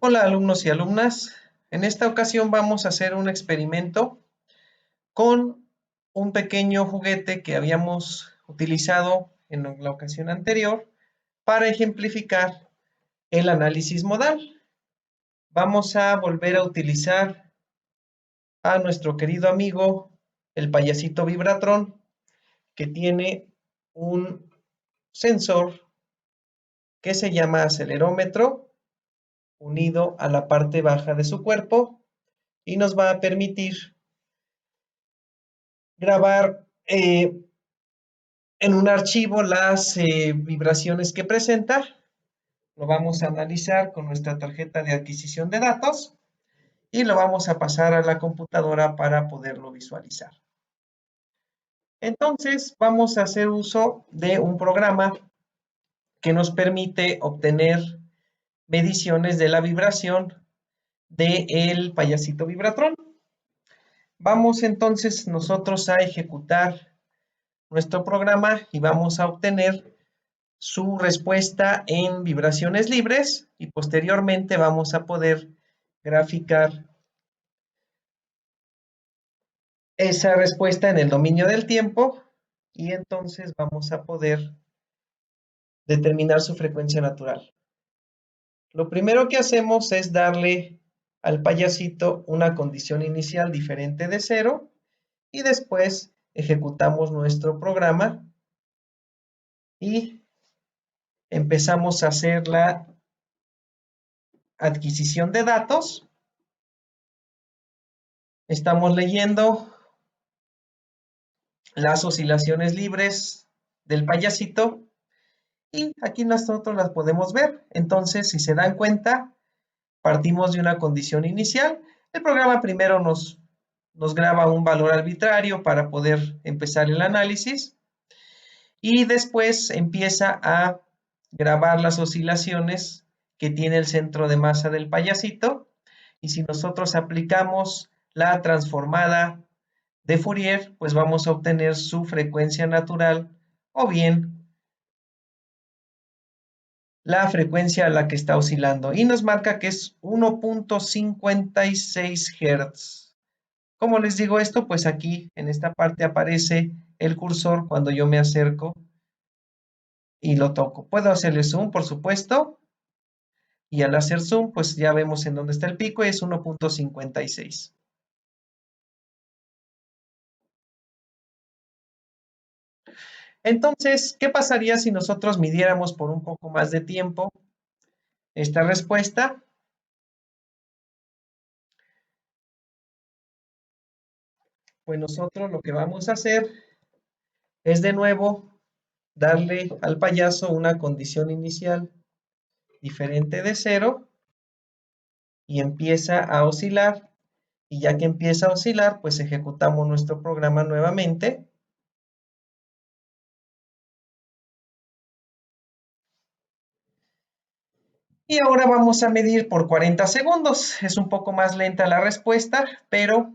Hola alumnos y alumnas, en esta ocasión vamos a hacer un experimento con un pequeño juguete que habíamos utilizado en la ocasión anterior para ejemplificar el análisis modal. Vamos a volver a utilizar a nuestro querido amigo el payasito Vibratron, que tiene un sensor que se llama acelerómetro unido a la parte baja de su cuerpo y nos va a permitir grabar en un archivo las vibraciones que presenta. Lo vamos a analizar con nuestra tarjeta de adquisición de datos y lo vamos a pasar a la computadora para poderlo visualizar. Entonces vamos a hacer uso de un programa que nos permite obtener mediciones de la vibración del payasito Vibratron. Vamos entonces nosotros a ejecutar nuestro programa y vamos a obtener su respuesta en vibraciones libres y posteriormente vamos a poder graficar esa respuesta en el dominio del tiempo y entonces vamos a poder determinar su frecuencia natural. Lo primero que hacemos es darle al payasito una condición inicial diferente de 0 y después ejecutamos nuestro programa y empezamos a hacer la adquisición de datos. Estamos leyendo las oscilaciones libres del payasito y aquí nosotros las podemos ver. Entonces, si se dan cuenta, partimos de una condición inicial. El programa primero nos graba un valor arbitrario para poder empezar el análisis y después empieza a grabar las oscilaciones que tiene el centro de masa del payasito y si nosotros aplicamos la transformada de Fourier, pues vamos a obtener su frecuencia natural o bien la frecuencia a la que está oscilando y nos marca que es 1.56 Hz. ¿Cómo les digo esto? Pues aquí en esta parte aparece el cursor cuando yo me acerco y lo toco. Puedo hacerle zoom, por supuesto, y al hacer zoom, pues ya vemos en dónde está el pico y es 1.56. Entonces, ¿qué pasaría si nosotros midiéramos por un poco más de tiempo esta respuesta? Pues nosotros lo que vamos a hacer es de nuevo darle al payaso una condición inicial diferente de 0 y empieza a oscilar. Y ya que empieza a oscilar, pues ejecutamos nuestro programa nuevamente. Y ahora vamos a medir por 40 segundos. Es un poco más lenta la respuesta, pero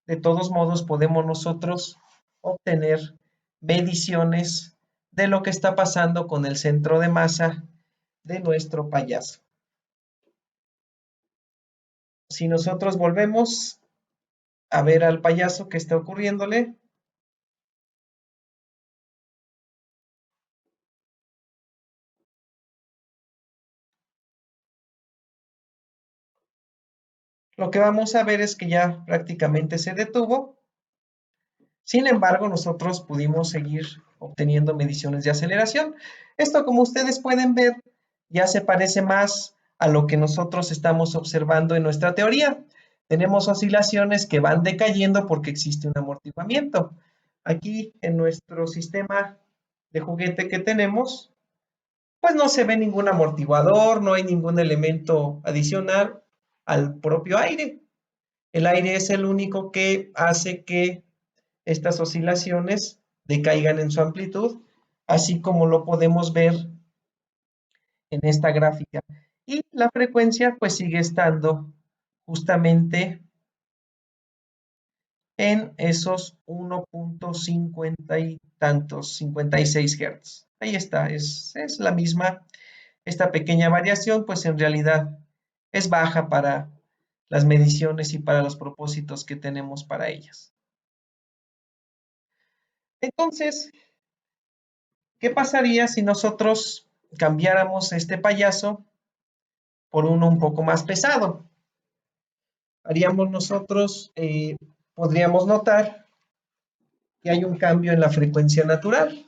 de todos modos podemos nosotros obtener mediciones de lo que está pasando con el centro de masa de nuestro payaso. Si nosotros volvemos a ver al payaso que está ocurriéndole, lo que vamos a ver es que ya prácticamente se detuvo. Sin embargo, nosotros pudimos seguir obteniendo mediciones de aceleración. Esto, como ustedes pueden ver, ya se parece más a lo que nosotros estamos observando en nuestra teoría. Tenemos oscilaciones que van decayendo porque existe un amortiguamiento. Aquí en nuestro sistema de juguete que tenemos, pues no se ve ningún amortiguador, no hay ningún elemento adicional al propio aire. El aire es el único que hace que estas oscilaciones decaigan en su amplitud, así como lo podemos ver en esta gráfica. Y la frecuencia pues sigue estando justamente en esos 1.50 y tantos, 56 Hz. Ahí está, es la misma. Esta pequeña variación pues en realidad es baja para las mediciones y para los propósitos que tenemos para ellas. Entonces, ¿qué pasaría si nosotros cambiáramos este payaso por uno un poco más pesado? Haríamos nosotros, podríamos notar que hay un cambio en la frecuencia natural.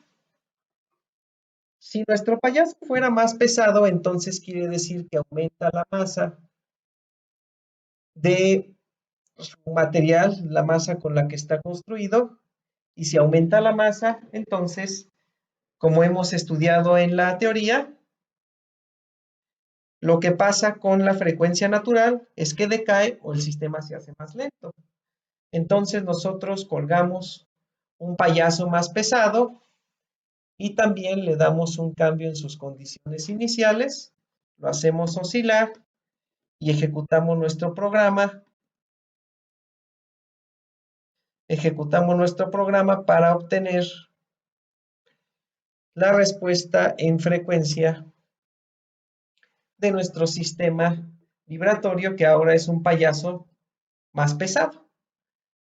Si nuestro payaso fuera más pesado, entonces quiere decir que aumenta la masa de su material, la masa con la que está construido, y si aumenta la masa, entonces, como hemos estudiado en la teoría, lo que pasa con la frecuencia natural es que decae o el sistema se hace más lento. Entonces nosotros colgamos un payaso más pesado y también le damos un cambio en sus condiciones iniciales, lo hacemos oscilar y ejecutamos nuestro programa. Ejecutamos nuestro programa para obtener la respuesta en frecuencia de nuestro sistema vibratorio, que ahora es un payaso más pesado.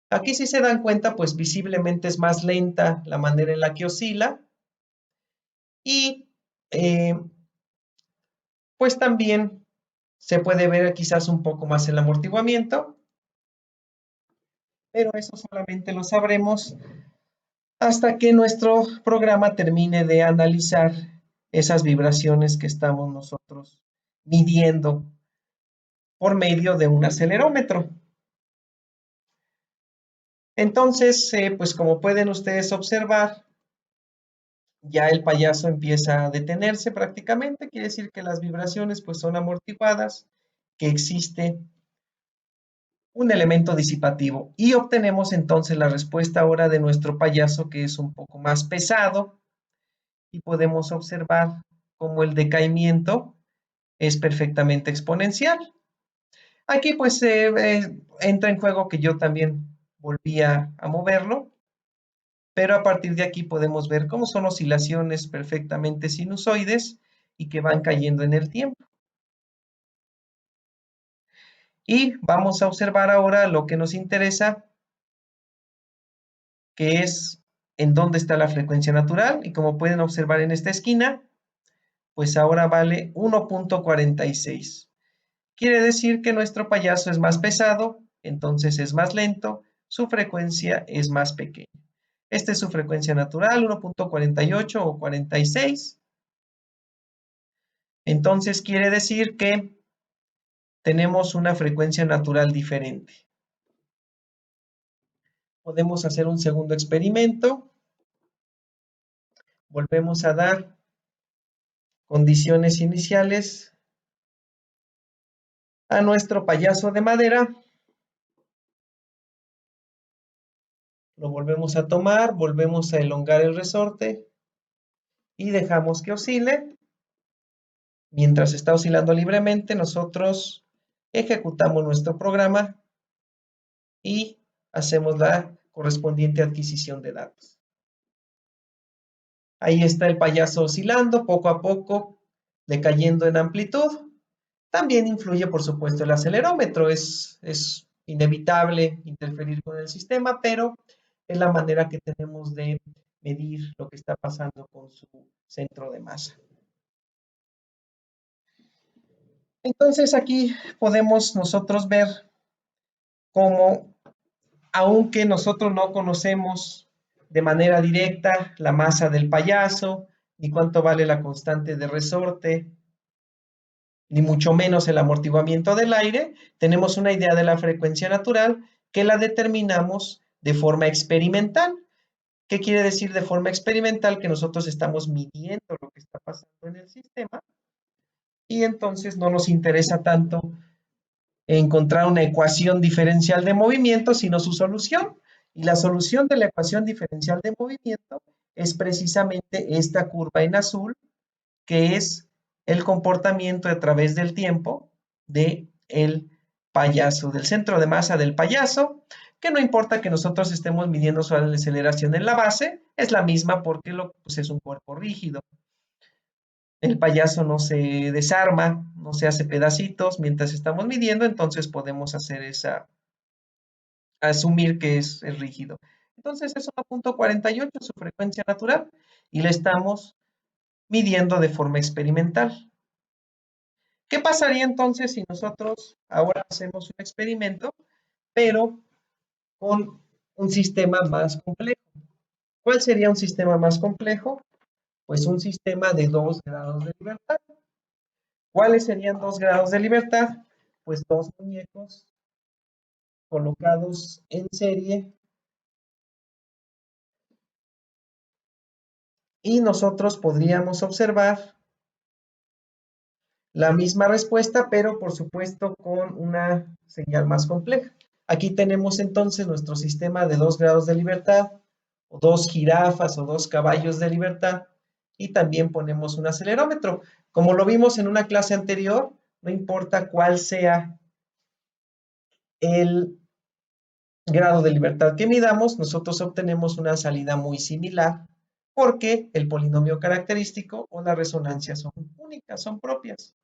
Aquí, si se dan cuenta, pues visiblemente es más lenta la manera en la que oscila y pues también se puede ver quizás un poco más el amortiguamiento, pero eso solamente lo sabremos hasta que nuestro programa termine de analizar esas vibraciones que estamos nosotros midiendo por medio de un acelerómetro. Entonces, pues como pueden ustedes observar, ya el payaso empieza a detenerse prácticamente, quiere decir que las vibraciones pues son amortiguadas, que existe un elemento disipativo y obtenemos entonces la respuesta ahora de nuestro payaso, que es un poco más pesado, y podemos observar cómo el decaimiento es perfectamente exponencial. Aquí pues entra en juego que yo también volvía a moverlo, pero a partir de aquí podemos ver cómo son oscilaciones perfectamente sinusoides y que van cayendo en el tiempo. Y vamos a observar ahora lo que nos interesa, que es en dónde está la frecuencia natural, y como pueden observar en esta esquina, pues ahora vale 1.46. Quiere decir que nuestro payaso es más pesado, entonces es más lento, su frecuencia es más pequeña. Esta es su frecuencia natural, 1.48 o 46. Entonces quiere decir que tenemos una frecuencia natural diferente. Podemos hacer un segundo experimento. Volvemos a dar condiciones iniciales a nuestro payaso de madera. Lo volvemos a tomar, volvemos a elongar el resorte y dejamos que oscile. Mientras está oscilando libremente, nosotros ejecutamos nuestro programa y hacemos la correspondiente adquisición de datos. Ahí está el payaso oscilando poco a poco, decayendo en amplitud. También influye, por supuesto, el acelerómetro. Es inevitable interferir con el sistema, pero es la manera que tenemos de medir lo que está pasando con su centro de masa. Entonces aquí podemos nosotros ver cómo, aunque nosotros no conocemos de manera directa la masa del payaso, ni cuánto vale la constante de resorte, ni mucho menos el amortiguamiento del aire, tenemos una idea de la frecuencia natural que la determinamos de forma experimental. ¿Qué quiere decir de forma experimental? Que nosotros estamos midiendo lo que está pasando en el sistema y entonces no nos interesa tanto encontrar una ecuación diferencial de movimiento, sino su solución. Y la solución de la ecuación diferencial de movimiento es precisamente esta curva en azul, que es el comportamiento a través del tiempo del payaso, del centro de masa del payaso, que no importa que nosotros estemos midiendo su aceleración en la base, es la misma porque pues es un cuerpo rígido. el payaso no se desarma, no se hace pedacitos mientras estamos midiendo, entonces podemos hacer asumir que es rígido. Entonces es 1.48 su frecuencia natural y le estamos midiendo de forma experimental. ¿Qué pasaría entonces si nosotros ahora hacemos un experimento, pero con un sistema más complejo? ¿Cuál sería un sistema más complejo? Pues un sistema de 2 grados de libertad. ¿Cuáles serían 2 grados de libertad? Pues dos muñecos colocados en serie y nosotros podríamos observar la misma respuesta, pero por supuesto con una señal más compleja. Aquí tenemos entonces nuestro sistema de 2 grados de libertad, o 2 jirafas o 2 caballos de libertad, y también ponemos un acelerómetro. Como lo vimos en una clase anterior, no importa cuál sea el grado de libertad que midamos, nosotros obtenemos una salida muy similar, porque el polinomio característico o la resonancia son únicas, son propias.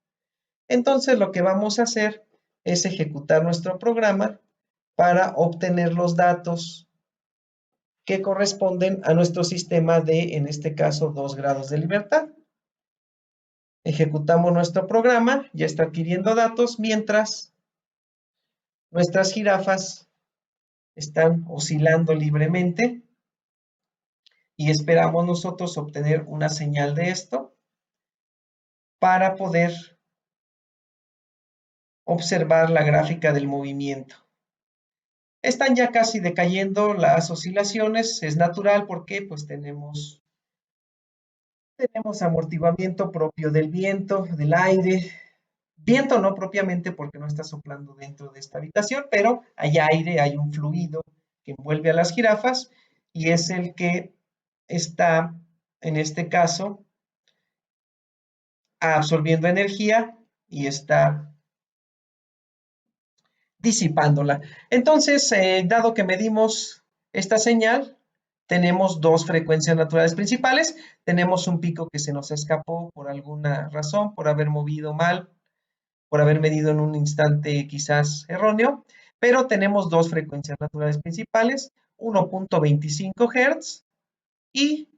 Entonces lo que vamos a hacer es ejecutar nuestro programa para obtener los datos que corresponden a nuestro sistema de, en este caso, 2 grados de libertad. Ejecutamos nuestro programa, ya está adquiriendo datos, mientras nuestras jirafas están oscilando libremente y esperamos nosotros obtener una señal de esto para poder observar la gráfica del movimiento. Están ya casi decayendo las oscilaciones, es natural porque pues tenemos amortiguamiento propio del viento, del aire. Viento no propiamente porque no está soplando dentro de esta habitación, pero hay aire, hay un fluido que envuelve a las jirafas y es el que está, en este caso, absorbiendo energía y está disipándola. Entonces, dado que medimos esta señal, tenemos dos frecuencias naturales principales. Tenemos un pico que se nos escapó por alguna razón, por haber movido mal, por haber medido en un instante quizás erróneo, pero tenemos dos frecuencias naturales principales, 1.25 Hz y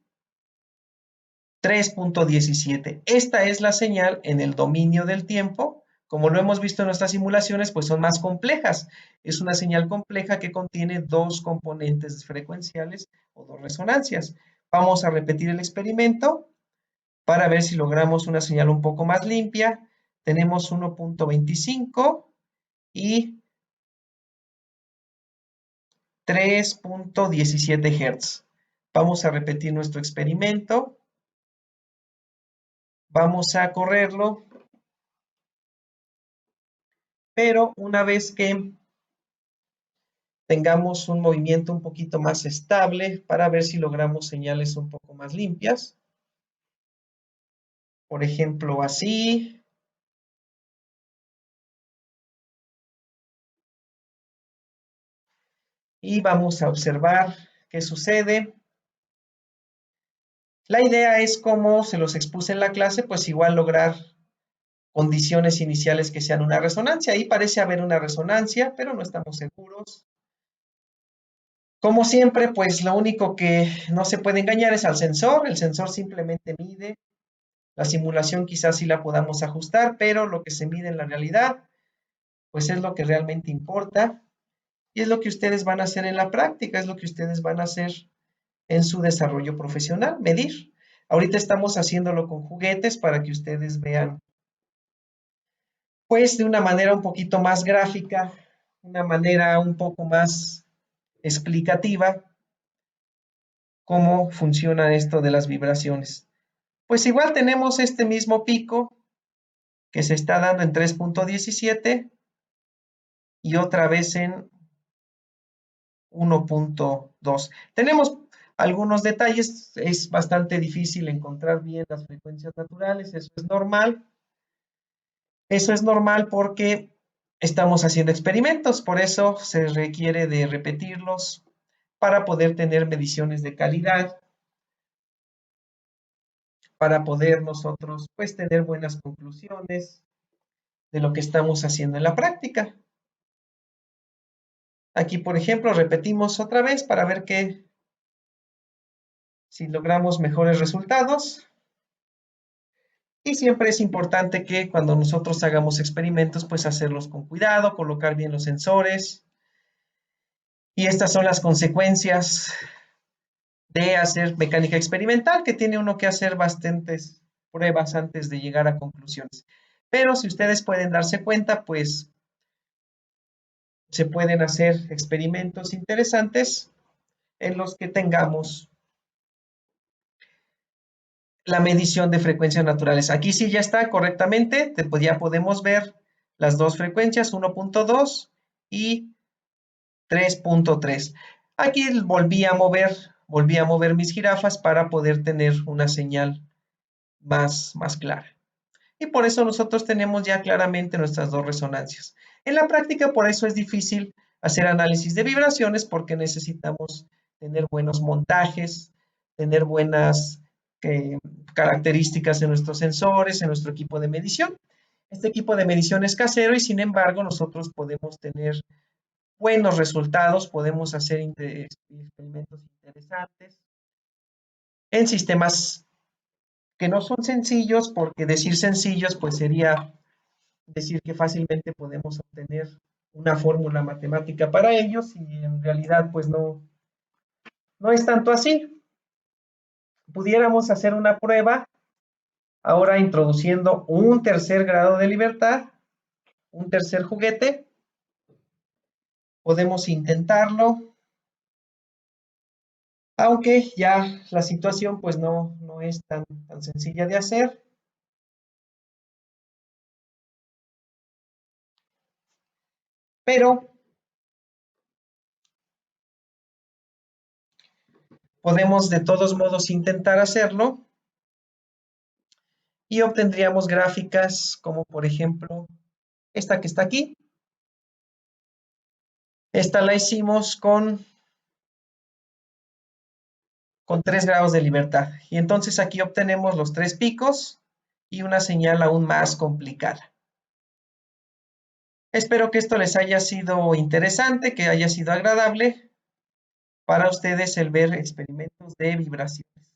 3.17. Esta es la señal en el dominio del tiempo. Como lo hemos visto en nuestras simulaciones, pues son más complejas. Es una señal compleja que contiene dos componentes frecuenciales o dos resonancias. Vamos a repetir el experimento para ver si logramos una señal un poco más limpia. Tenemos 1.25 y 3.17 Hz. Vamos a repetir nuestro experimento. Vamos a correrlo. Pero una vez que tengamos un movimiento un poquito más estable para ver si logramos señales un poco más limpias. Por ejemplo, así. Y vamos a observar qué sucede. La idea es, como se los expuse en la clase, pues igual lograr condiciones iniciales que sean una resonancia. Ahí parece haber una resonancia, pero no estamos seguros. Como siempre, pues lo único que no se puede engañar es al sensor. El sensor simplemente mide. La simulación quizás sí la podamos ajustar, pero lo que se mide en la realidad, pues es lo que realmente importa y es lo que ustedes van a hacer en la práctica, es lo que ustedes van a hacer en su desarrollo profesional, medir. Ahorita estamos haciéndolo con juguetes para que ustedes vean, pues de una manera un poquito más gráfica, una manera un poco más explicativa, cómo funciona esto de las vibraciones. Pues igual tenemos este mismo pico que se está dando en 3.17 y otra vez en 1.2. Tenemos algunos detalles, es bastante difícil encontrar bien las frecuencias naturales, eso es normal. Eso es normal porque estamos haciendo experimentos, por eso se requiere de repetirlos para poder tener mediciones de calidad, para poder nosotros pues tener buenas conclusiones de lo que estamos haciendo en la práctica. Aquí, por ejemplo, repetimos otra vez para ver si logramos mejores resultados. Y siempre es importante que cuando nosotros hagamos experimentos, pues hacerlos con cuidado, colocar bien los sensores. Y estas son las consecuencias de hacer mecánica experimental, que tiene uno que hacer bastantes pruebas antes de llegar a conclusiones. Pero si ustedes pueden darse cuenta, pues se pueden hacer experimentos interesantes en los que tengamos la medición de frecuencias naturales. Aquí sí ya está correctamente, ya podemos ver las dos frecuencias, 1.2 y 3.3. Aquí volví a mover mis jirafas para poder tener una señal más clara. Y por eso nosotros tenemos ya claramente nuestras dos resonancias. En la práctica, por eso es difícil hacer análisis de vibraciones, porque necesitamos tener buenos montajes, tener buenas características en nuestros sensores, en nuestro equipo de medición. Este equipo de medición es casero y sin embargo nosotros podemos tener buenos resultados, podemos hacer experimentos interesantes en sistemas que no son sencillos, porque decir sencillos pues sería decir que fácilmente podemos obtener una fórmula matemática para ellos, y en realidad pues no es tanto así. Pudiéramos hacer una prueba ahora introduciendo un tercer grado de libertad, un tercer juguete. Podemos intentarlo, aunque ya la situación pues no es tan sencilla de hacer. Pero podemos de todos modos intentar hacerlo y obtendríamos gráficas como por ejemplo esta que está aquí. Esta la hicimos con 3 grados de libertad. Y entonces aquí obtenemos los 3 picos y una señal aún más complicada. Espero que esto les haya sido interesante, que haya sido agradable para ustedes el ver experimentos de vibraciones.